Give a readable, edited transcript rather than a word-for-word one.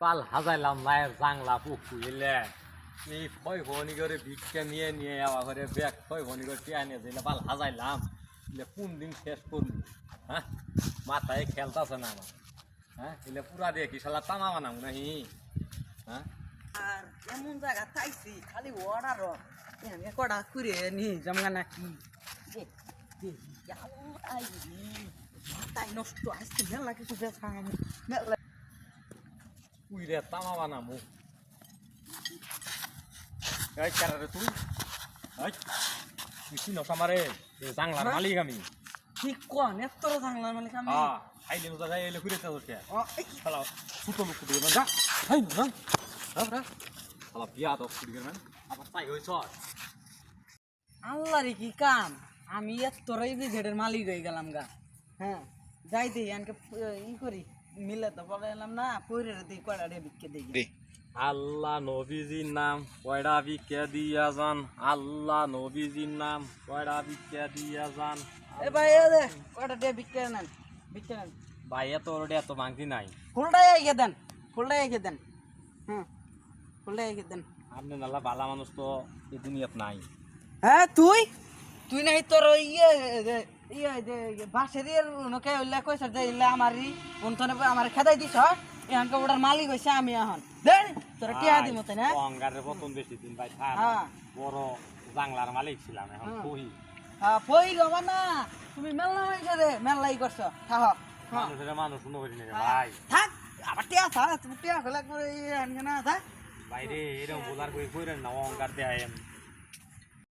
পাল হাজাইলাম মায়ের জাংলা পুকু এলে এই ফয় ভনি করে ভিক্ষা নিয়ে নিয়ে আবার করে ব্যাগ ফয় ভনি করে টিয়া নিয়ে দিলে পাল হাজাইলাম এলে কোন দিন শেষ করবো হ্যাঁ মাথায় খেলতেছে না আমার হ্যাঁ এলে পুরা দিয়ে কি শালা তামা বানাবো নাহি হ্যাঁ আর এমন জায়গা চাইছি খালি অর্ডার কটা করে নি জমা নাকি মাথায় নষ্ট আসছে মেলা কিছু বেচা মেলা উইরে তামা বানাবো এই কারে তুই এই তুই চিনস আমারে জাংলার মালিক আমি ঠিক কোন এত জাংলা মানে আমি হ্যাঁ আইলে তো যাই এলে ঘুরে যাচ্ছে শালা ছোট লোক কুড়ি গেল যা হাই না আমরা শালা বিয়া তো কুড়ি গেল আবার তাই হইছ আল্লাহরে কি কাম আমি এতটাই বিঘেটের মালিক হয়ে গেলাম গা হ্যাঁ যাই দিই আনকে ই করি মিলে তো বলে এলাম না পরে দিই কয়টা ডে বিকে দিই আল্লাহ নবীজির নাম কয়টা বিকে দিয়া যান আল্লাহ নবীজির নাম কয়টা বিকে দিয়া যান এ ভাই এ দে কয়টা ডে বিকে নেন ভাই এত এত ভাঙতি নাই ফুলটাই এগিয়ে দেন হ্যাঁ ফুলটাই এগিয়ে দেন আপনি নালা ভালা মানুষ তো এই দুনিয়াত নাই হ্যাঁ তুই নাই তোর বাসের নকে উল্লেখ কইছ যে ইল্লা আমারই অন্তনে আমার খেদাই দিছ এখানকে ওটার মালিক হইছে আমি এখন দেন তোর টিয়া দিম তাই না অঙ্গারের প্রথম বেশি দিন ভাই হ্যাঁ বড় জাংলার মালিক ছিলাম এখন কহি হ্যাঁ পই গবা না তুমি মেলা হইছে রে মেলাই করছ থাক মানুষের মানুষ শুনো করি না ভাই থাক আবার টিয়া থাক তুমি টিয়া খোলা করে আনকে না থাক বাইরে এরকম বোলার কই কইরেন না অঙ্গার দেয়